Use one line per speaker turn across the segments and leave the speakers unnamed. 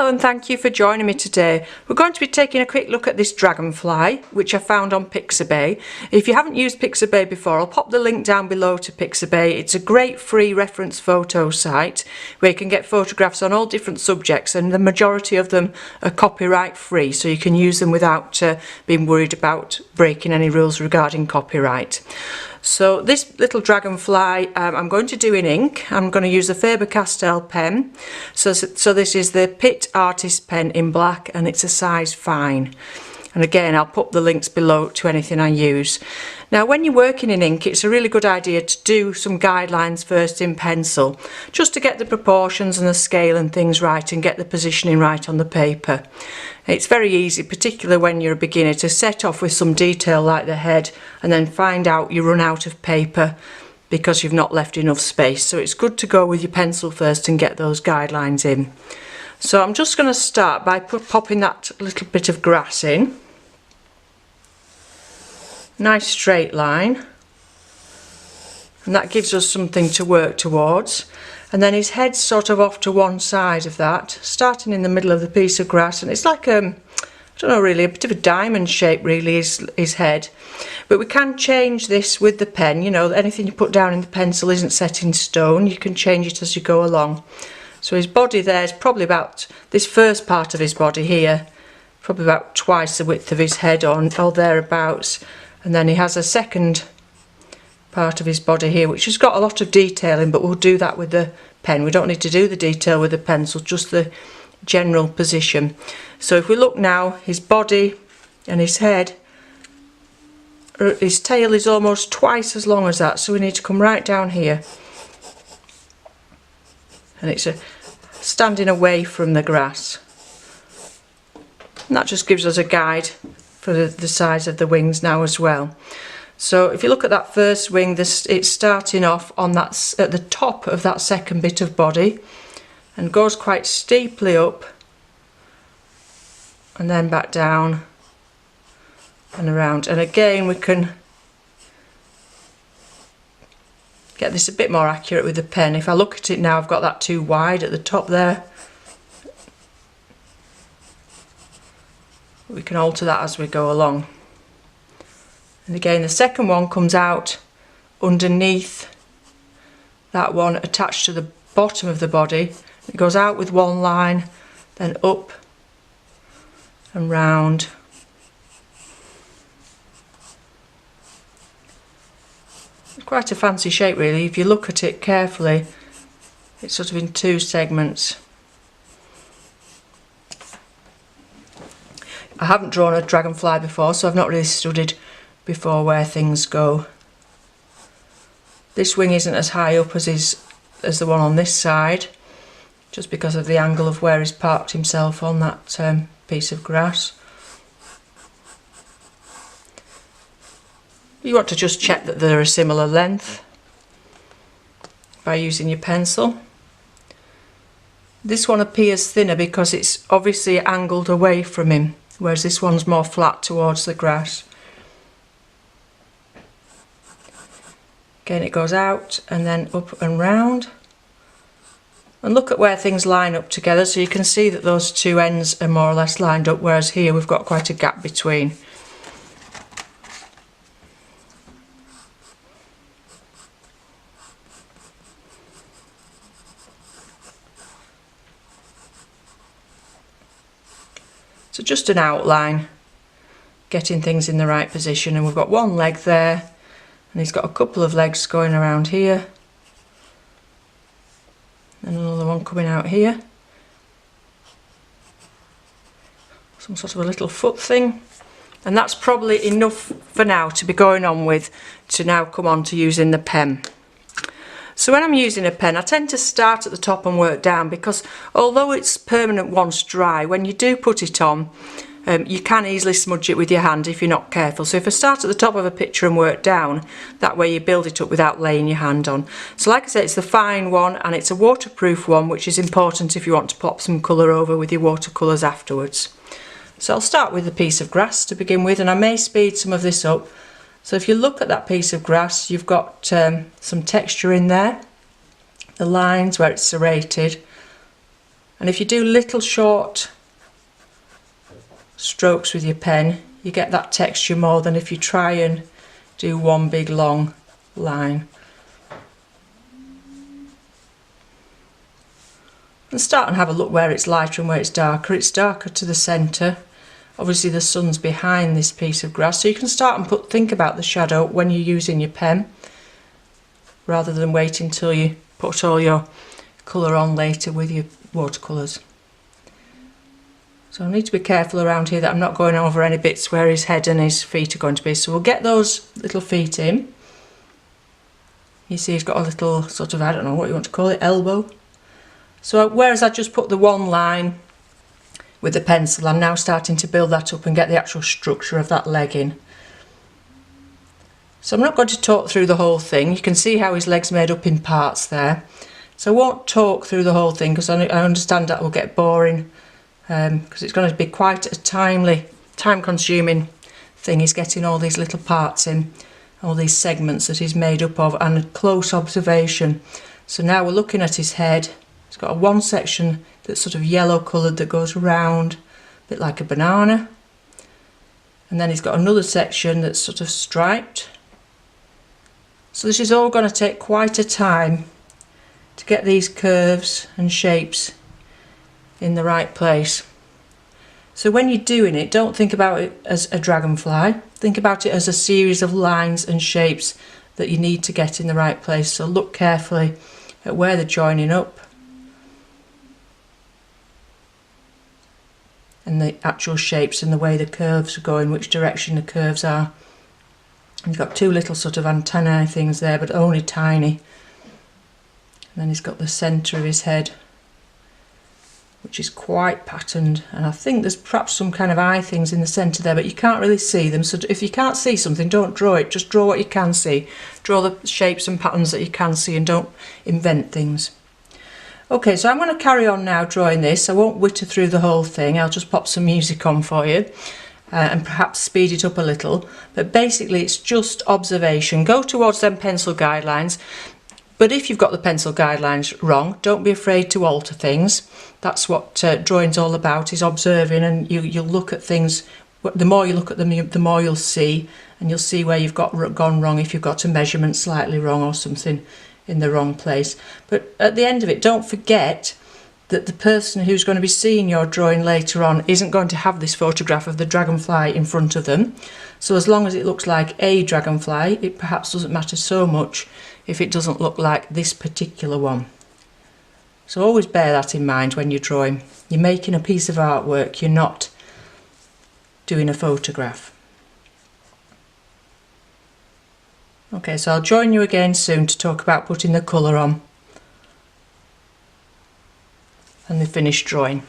Hello and thank you for joining me today. We're going to be taking a quick look at this Dragonfly, which I found on Pixabay. If you haven't used Pixabay before, I'll pop the link down below to Pixabay. It's a great free reference photo site where you can get photographs on all different subjects, and the majority of them are copyright free, so you can use them without being worried about breaking any rules regarding copyright. So this little Dragonfly I'm going to do in ink. I'm going to use the Faber Castell pen. So this is the Pitt Artist Pen in black, and it's a size fine. And again, I'll put the links below to anything I use. Now, when you're working in ink, it's a really good idea to do some guidelines first in pencil, just to get the proportions and the scale and things right and get the positioning right on the paper. It's very easy, particularly when you're a beginner, to set off with some detail like the head and then find out you run out of paper because you've not left enough space. So it's good to go with your pencil first and get those guidelines in. So I'm just going to start by popping that little bit of grass in. Nice straight line, and that gives us something to work towards. And then his head's sort of off to one side of that, starting in the middle of the piece of grass, and it's like I don't know, really a bit of a diamond shape really is his head. But we can change this with the pen. You know, anything you put down in the pencil isn't set in stone. You can change it as you go along. So his body there is probably about, this first part of his body here, probably about twice the width of his head or thereabouts. And then he has a second part of his body here, which has got a lot of detailing, but we'll do that with the pen. We don't need to do the detail with the pencil, just the general position. So if we look now, his body and his head, his tail is almost twice as long as that, so we need to come right down here. And it's standing away from the grass. And that just gives us a guide for the size of the wings now as well. So if you look at that first wing, it's starting off on that at the top of that second bit of body and goes quite steeply up and then back down and around. And again, we can get this a bit more accurate with the pen. If I look at it now, I've got that too wide at the top there. We can alter that as we go along. And again, the second one comes out underneath that one attached to the bottom of the body. It goes out with one line, then up and round. It's quite a fancy shape really. If you look at it carefully, it's sort of in two segments. I haven't drawn a dragonfly before, so I've not really studied before where things go. This wing isn't as high up as the one on this side, just because of the angle of where he's parked himself on that piece of grass. You want to just check that they're a similar length by using your pencil. This one appears thinner because it's obviously angled away from him, whereas this one's more flat towards the grass. Again, it goes out and then up and round. And look at where things line up together, so you can see that those two ends are more or less lined up, whereas here we've got quite a gap between. So just an outline, getting things in the right position, and we've got one leg there, and he's got a couple of legs going around here, and another one coming out here. Some sort of a little foot thing, and that's probably enough for now to be going on with, to now come on to using the pen. So when I'm using a pen, I tend to start at the top and work down, because although it's permanent once dry, when you do put it on, you can easily smudge it with your hand if you're not careful. So if I start at the top of a picture and work down, that way you build it up without laying your hand on. So like I said, it's the fine one, and it's a waterproof one, which is important if you want to pop some colour over with your watercolours afterwards. So I'll start with a piece of grass to begin with, and I may speed some of this up. So if you look at that piece of grass, you've got some texture in there, the lines where it's serrated, And if you do little short strokes with your pen, you get that texture more than if you try and do one big long line. And start and have a look where it's lighter and where it's darker. It's darker to the centre. Obviously the sun's behind this piece of grass, so you can start and think about the shadow when you're using your pen, rather than waiting until you put all your colour on later with your watercolours. So I need to be careful around here that I'm not going over any bits where his head and his feet are going to be. So we'll get those little feet in. You see he's got a little sort of, I don't know what you want to call it, elbow. So whereas I just put the one line with the pencil, I'm now starting to build that up and get the actual structure of that leg in. So I'm not going to talk through the whole thing. You can see how his leg's made up in parts there. So I won't talk through the whole thing because I understand that will get boring, because it's going to be quite a time-consuming thing is getting all these little parts in, all these segments that he's made up of, and a close observation. So now we're looking at his head. It's got one section that's sort of yellow coloured that goes round, a bit like a banana. And then he's got another section that's sort of striped. So this is all going to take quite a time to get these curves and shapes in the right place. So when you're doing it, don't think about it as a dragonfly. Think about it as a series of lines and shapes that you need to get in the right place. So look carefully at where they're joining up and the actual shapes and the way the curves are going, which direction the curves are. He's got two little sort of antennae things there, but only tiny. And then he's got the centre of his head, which is quite patterned, and I think there's perhaps some kind of eye things in the centre there, but you can't really see them. So if you can't see something, don't draw it, just draw what you can see. Draw the shapes and patterns that you can see and don't invent things. Okay, so I'm going to carry on now drawing this. I won't witter through the whole thing, I'll just pop some music on for you and perhaps speed it up a little. But basically it's just observation. Go towards them pencil guidelines. But if you've got the pencil guidelines wrong, don't be afraid to alter things. That's what drawing's all about, is observing, and you'll look at things. The more you look at them, the more you'll see, and you'll see where you've gone wrong if you've got a measurement slightly wrong or something in the wrong place. But at the end of it, don't forget that the person who's going to be seeing your drawing later on isn't going to have this photograph of the dragonfly in front of them. So as long as it looks like a dragonfly, it perhaps doesn't matter so much if it doesn't look like this particular one. So always bear that in mind when you're drawing. You're making a piece of artwork, you're not doing a photograph. Okay, so I'll join you again soon to talk about putting the colour on and the finished drawing.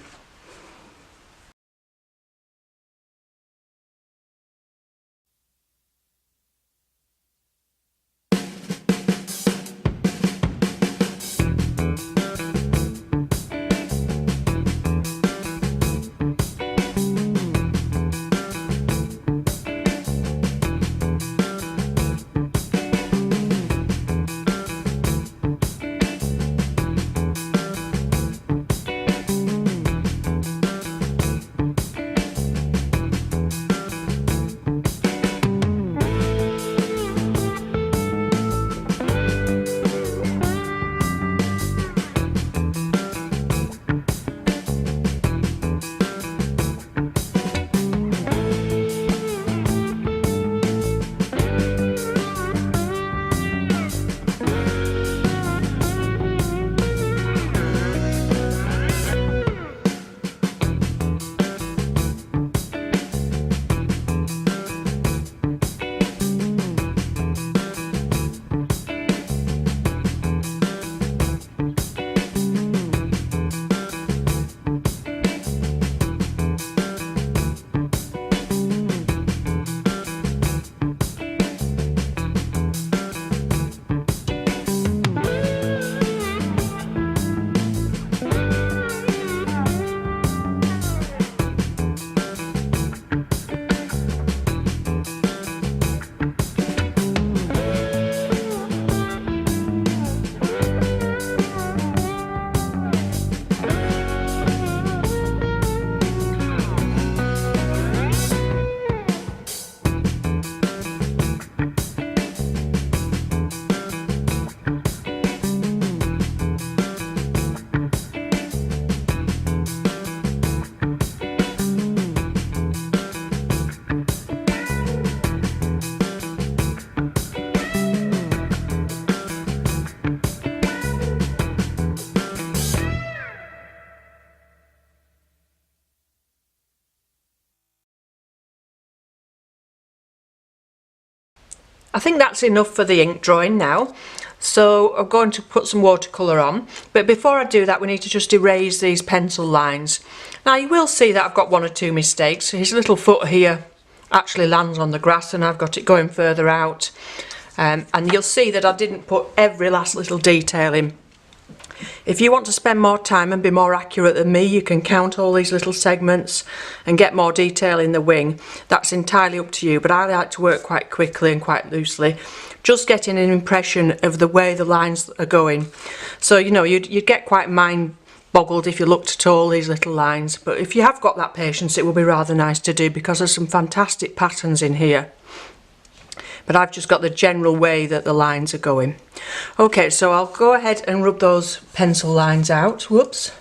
I think that's enough for the ink drawing now. So I'm going to put some watercolour on, but before I do that we need to just erase these pencil lines. Now you will see that I've got one or two mistakes. His little foot here actually lands on the grass and I've got it going further out. And you'll see that I didn't put every last little detail in. If you want to spend more time and be more accurate than me, you can count all these little segments and get more detail in the wing. That's entirely up to you, but I like to work quite quickly and quite loosely, just getting an impression of the way the lines are going. So, you know, you'd get quite mind boggled if you looked at all these little lines, but if you have got that patience, it will be rather nice to do because there's some fantastic patterns in here. But I've just got the general way that the lines are going. Okay, so I'll go ahead and rub those pencil lines out. Whoops,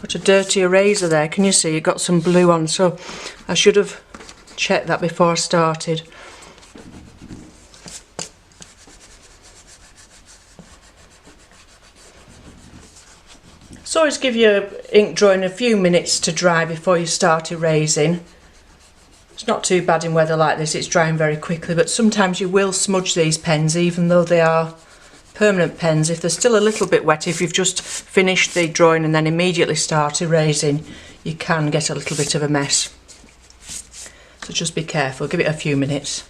got a dirty eraser there. Can you see it got some blue on? So I should have checked that before I started. So always give your ink drawing a few minutes to dry before you start erasing. It's not too bad in weather like this, it's drying very quickly, but sometimes you will smudge these pens even though they are permanent pens. If they're still a little bit wet, if you've just finished the drawing and then immediately start erasing, you can get a little bit of a mess. So just be careful, give it a few minutes.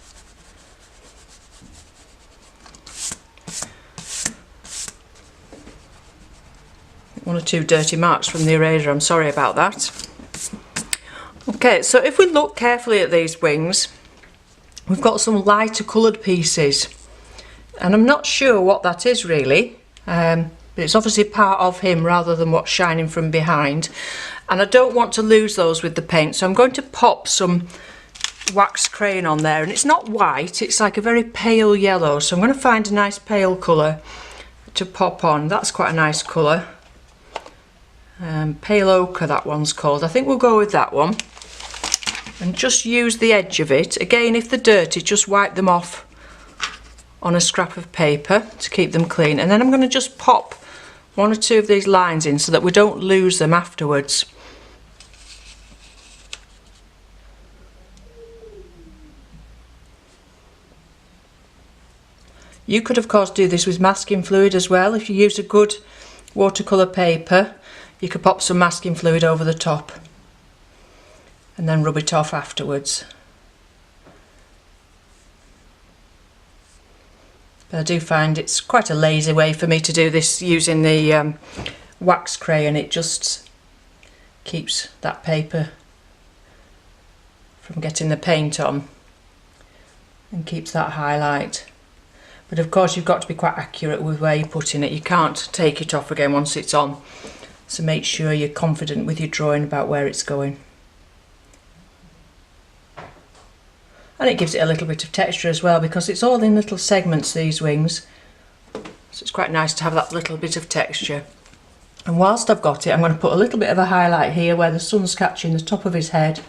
One or two dirty marks from the eraser, I'm sorry about that. Okay, so if we look carefully at these wings, we've got some lighter coloured pieces, and I'm not sure what that is really, but it's obviously part of him rather than what's shining from behind, and I don't want to lose those with the paint, so I'm going to pop some wax crayon on there, and it's not white, it's like a very pale yellow, so I'm going to find a nice pale colour to pop on. That's quite a nice colour. Pale ochre, that one's called. I think we'll go with that one. And just use the edge of it. Again, if they're dirty, just wipe them off on a scrap of paper to keep them clean. And then I'm going to just pop one or two of these lines in so that we don't lose them afterwards. You could of course do this with masking fluid as well. If you use a good watercolour paper, you could pop some masking fluid over the top and then rub it off afterwards. But I do find it's quite a lazy way for me to do this using the wax crayon. It just keeps that paper from getting the paint on and keeps that highlight. But of course you've got to be quite accurate with where you're putting it. You can't take it off again once it's on. So make sure you're confident with your drawing about where it's going. And it gives it a little bit of texture as well because it's all in little segments, these wings. So it's quite nice to have that little bit of texture. And whilst I've got it, I'm going to put a little bit of a highlight here where the sun's catching the top of his head.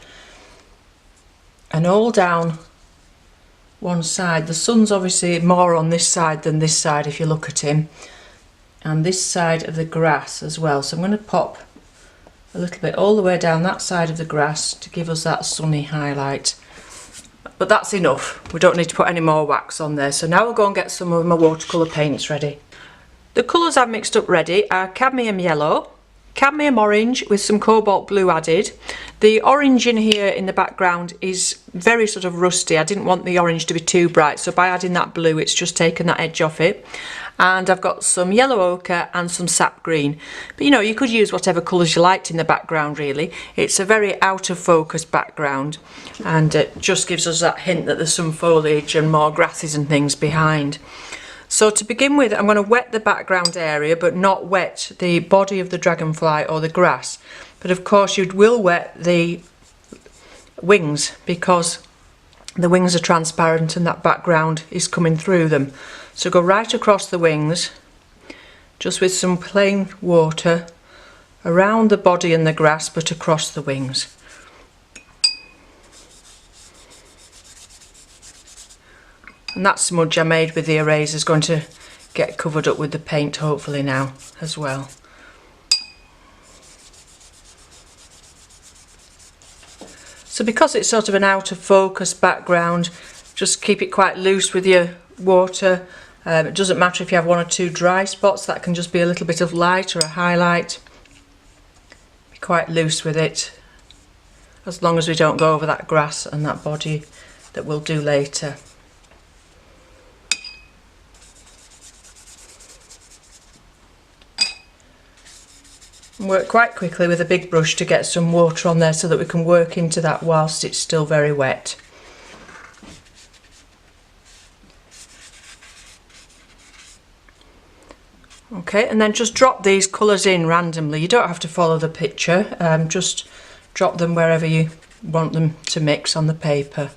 And all down one side. The sun's obviously more on this side than this side if you look at him. And this side of the grass as well. So I'm going to pop a little bit all the way down that side of the grass to give us that sunny highlight. But that's enough. We don't need to put any more wax on there. So now we'll go and get some of my watercolour paints ready. The colours I've mixed up ready are cadmium yellow, cadmium orange with some cobalt blue added. The orange in here in the background is very sort of rusty. I didn't want the orange to be too bright, so by adding that blue it's just taken that edge off it. And I've got some yellow ochre and some sap green. But you know, you could use whatever colours you liked in the background really. It's a very out of focus background and it just gives us that hint that there's some foliage and more grasses and things behind. So to begin with, I'm going to wet the background area but not wet the body of the dragonfly or the grass. But of course you will wet the wings because the wings are transparent and that background is coming through them. So go right across the wings, just with some plain water around the body and the grass, but across the wings. And that smudge I made with the eraser is going to get covered up with the paint hopefully now as well. So because it's sort of an out of focus background, Just keep it quite loose with your water. It doesn't matter if you have 1 or 2 dry spots, that can just be a little bit of light or a highlight. Be quite loose with it, as long as we don't go over that grass and that body that we'll do later. Work quite quickly with a big brush to get some water on there so that we can work into that whilst it's still very wet. Okay, and then just drop these colours in randomly. You don't have to follow the picture, just drop them wherever you want them to mix on the paper.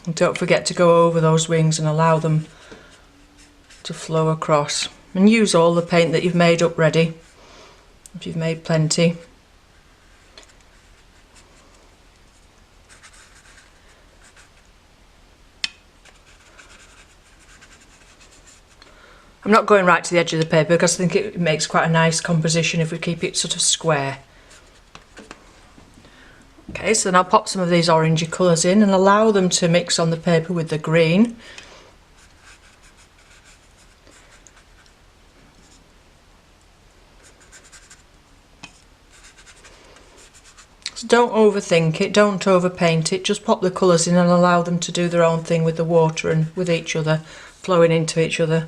And don't forget to go over those wings and allow them to flow across. And use all the paint that you've made up ready, if you've made plenty. I'm not going right to the edge of the paper because I think it makes quite a nice composition if we keep it sort of square. Okay, so then I'll pop some of these orangey colours in and allow them to mix on the paper with the green. So don't overthink it, don't overpaint it, just pop the colours in and allow them to do their own thing with the water and with each other, flowing into each other.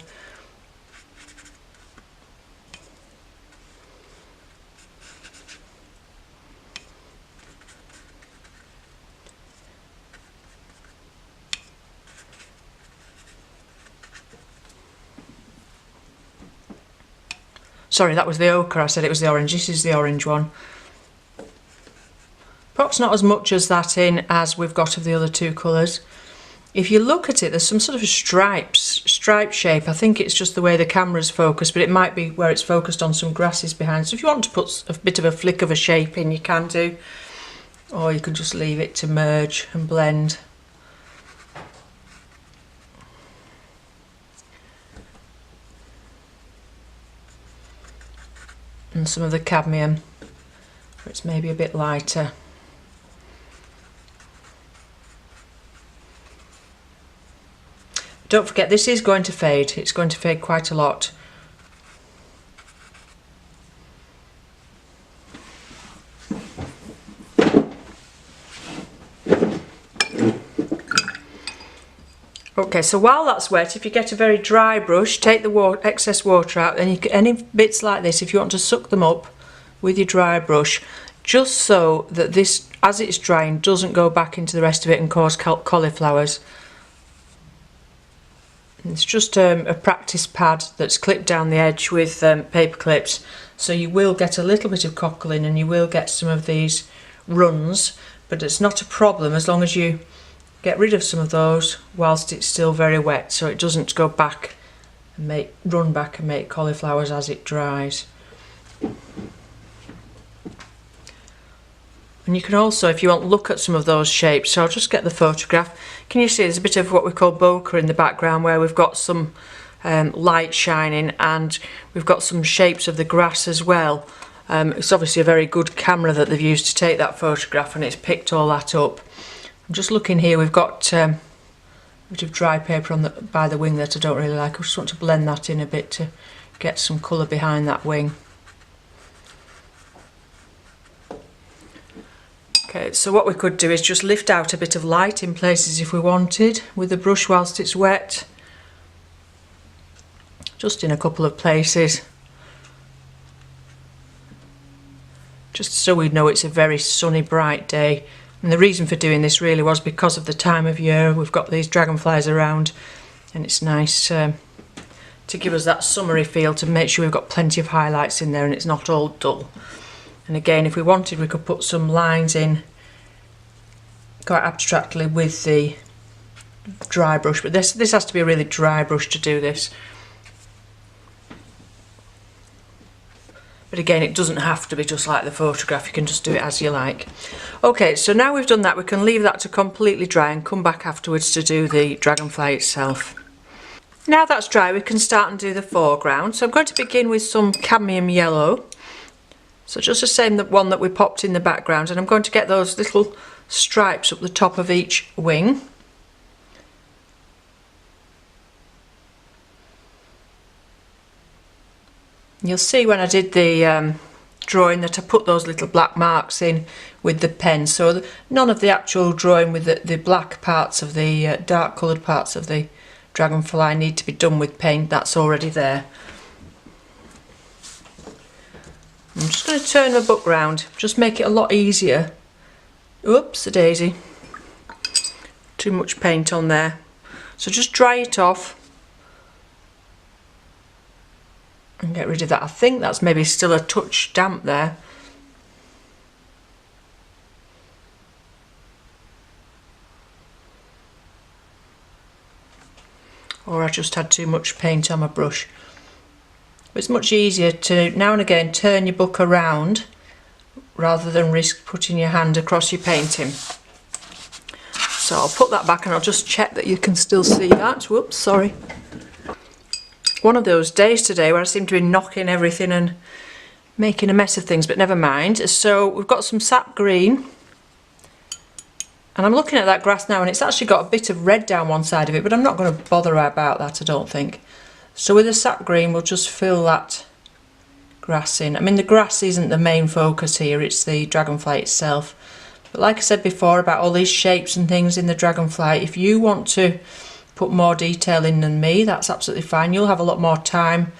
Sorry, that was the ochre, I said it was the orange. This is the orange one. Perhaps not as much as that in as we've got of the other 2 colours. If you look at it, there's some sort of stripe shape. I think it's just the way the camera's focused, but it might be where it's focused on some grasses behind. So if you want to put a bit of a flick of a shape in, you can do. Or you can just leave it to merge and blend. And some of the cadmium, where it's maybe a bit lighter. Don't forget, this is going to fade. It's going to fade quite a lot. Okay, so while that's wet, if you get a very dry brush, take the excess water out, and you can, any bits like this, if you want to suck them up with your dry brush, just so that this, as it's drying, doesn't go back into the rest of it and cause cauliflowers. It's just a practice pad that's clipped down the edge with paper clips, so you will get a little bit of cockling and you will get some of these runs, but it's not a problem as long as you get rid of some of those whilst it's still very wet, so it doesn't go back and run back and make cauliflowers as it dries. And you can also, if you want, look at some of those shapes. So I'll just get the photograph. Can you see there's a bit of what we call bokeh in the background, where we've got some light shining and we've got some shapes of the grass as well. It's obviously a very good camera that they've used to take that photograph, and it's picked all that up. I'm just looking here, we've got a bit of dry paper on by the wing that I don't really like. I just want to blend that in a bit to get some colour behind that wing. Okay, so what we could do is just lift out a bit of light in places if we wanted with the brush whilst it's wet. Just in a couple of places. Just so we know it's a very sunny, bright day. And the reason for doing this really was because of the time of year. We've got these dragonflies around, and it's nice to give us that summery feel, to make sure we've got plenty of highlights in there and it's not all dull. And again, if we wanted, we could put some lines in quite abstractly with the dry brush, but this has to be a really dry brush to do this. But again, it doesn't have to be just like the photograph, you can just do it as you like. Okay, so now we've done that, we can leave that to completely dry and come back afterwards to do the dragonfly itself. Now that's dry, we can start and do the foreground. So I'm going to begin with some cadmium yellow. So just the same one that we popped in the background, and I'm going to get those little stripes up the top of each wing. You'll see when I did the drawing that I put those little black marks in with the pen, so none of the actual drawing with the black parts of the dark coloured parts of the dragonfly need to be done with paint. That's already there. I'm just going to turn my book round, just make it a lot easier. Oops, a daisy. Too much paint on there. So just dry it off and get rid of that. I think that's maybe still a touch damp there. Or I just had too much paint on my brush. But it's much easier to now and again turn your book around rather than risk putting your hand across your painting. So I'll put that back and I'll just check that you can still see that. Whoops, sorry. One of those days today where I seem to be knocking everything and making a mess of things, but never mind. So we've got some sap green, and I'm looking at that grass now and it's actually got a bit of red down one side of it, but I'm not going to bother about that, I don't think. So with the sap green we'll just fill that grass in. I mean, the grass isn't the main focus here, it's the dragonfly itself. But like I said before about all these shapes and things in the dragonfly, if you want to put more detail in than me, that's absolutely fine. You'll have a lot more time.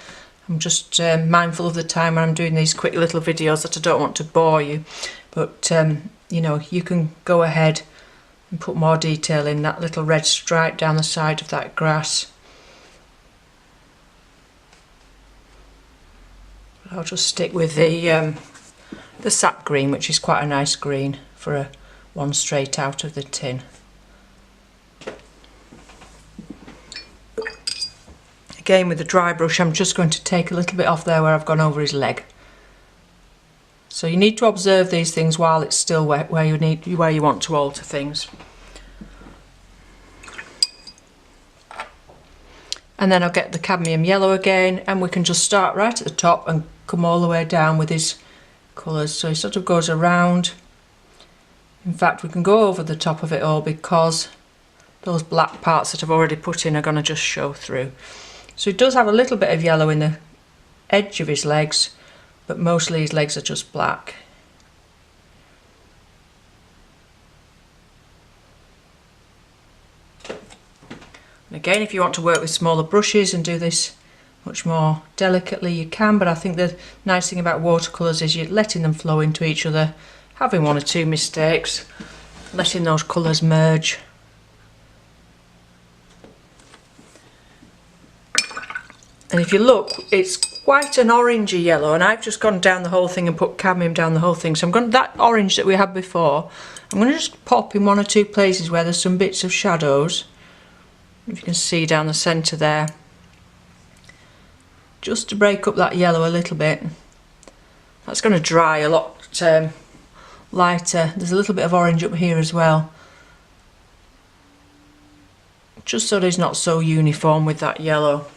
I'm just mindful of the time when I'm doing these quick little videos that I don't want to bore you. But you know, you can go ahead and put more detail in that little red stripe down the side of that grass. But I'll just stick with the sap green, which is quite a nice green for a one straight out of the tin. Again, with the dry brush, I'm just going to take a little bit off there where I've gone over his leg. So you need to observe these things while it's still wet, where you want to alter things. And then I'll get the cadmium yellow again, and we can just start right at the top and come all the way down with his colours. So he sort of goes around. In fact, we can go over the top of it all because those black parts that I've already put in are going to just show through. So he does have a little bit of yellow in the edge of his legs, but mostly his legs are just black. And again, if you want to work with smaller brushes and do this much more delicately, you can, but I think the nice thing about watercolours is you're letting them flow into each other, having one or two mistakes, letting those colours merge. And if you look, it's quite an orangey yellow, and I've just gone down the whole thing and put cadmium down the whole thing. So I'm going to, that orange that we had before, I'm going to just pop in one or two places where there's some bits of shadows. If you can see down the centre there, just to break up that yellow a little bit. That's going to dry a lot lighter. There's a little bit of orange up here as well, just so that it's not so uniform with that yellow.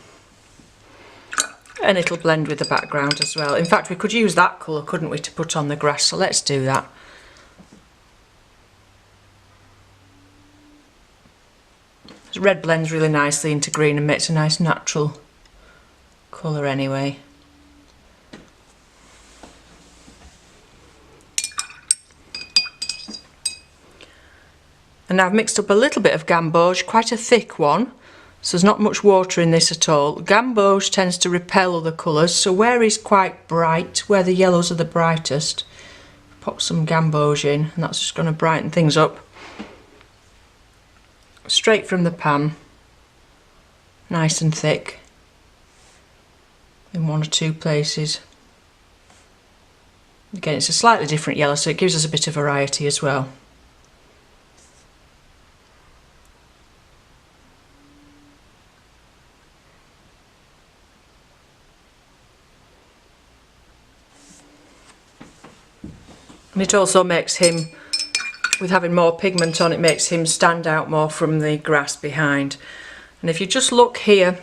And it'll blend with the background as well. In fact, we could use that colour, couldn't we, to put on the grass, so let's do that. The red blends really nicely into green and makes a nice natural colour anyway. And I've mixed up a little bit of gamboge, quite a thick one. So there's not much water in this at all. Gamboge tends to repel other colours, so where he's quite bright, where the yellows are the brightest, pop some gamboge in, and that's just going to brighten things up. Straight from the pan, nice and thick, in one or two places. Again, it's a slightly different yellow, so it gives us a bit of variety as well. And it also makes him, with having more pigment on, it makes him stand out more from the grass behind. And if you just look here,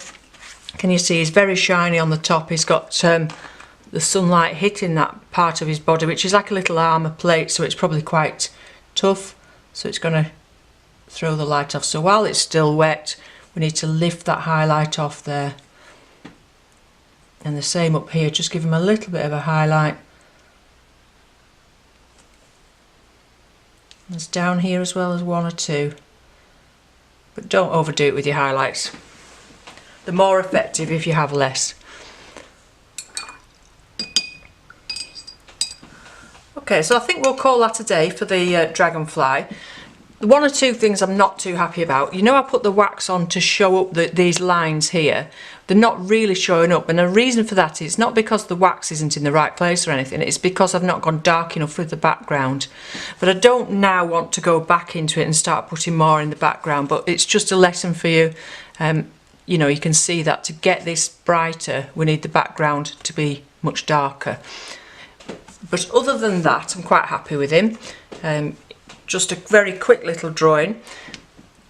can you see he's very shiny on the top. He's got the sunlight hitting that part of his body, which is like a little armour plate, so it's probably quite tough, so it's going to throw the light off. So while it's still wet, we need to lift that highlight off there. And the same up here, just give him a little bit of a highlight. There's down here as well as one or two. But don't overdo it with your highlights. They're more effective if you have less. Okay, so I think we'll call that a day for the Dragonfly. One or two things I'm not too happy about. You know, I put the wax on to show up these lines here. They're not really showing up, and the reason for that is not because the wax isn't in the right place or anything, it's because I've not gone dark enough with the background. But I don't now want to go back into it and start putting more in the background, but it's just a lesson for you. You know, you can see that to get this brighter, we need the background to be much darker. But other than that, I'm quite happy with him. Just a very quick little drawing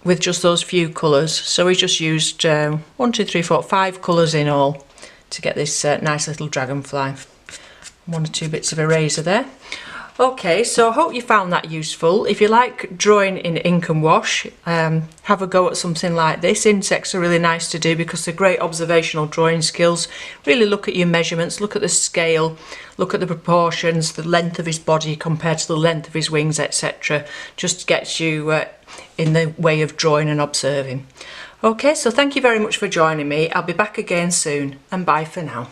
with just those few colours. So we just used 1, 2, 3, 4, 5 colours in all to get this nice little dragonfly. 1 or 2 bits of eraser there. Okay, so I hope you found that useful. If you like drawing in ink and wash, have a go at something like this. Insects are really nice to do because they're great observational drawing skills. Really look at your measurements, look at the scale, look at the proportions, the length of his body compared to the length of his wings, etc. Just gets you in the way of drawing and observing. Okay, so thank you very much for joining me. I'll be back again soon, and bye for now.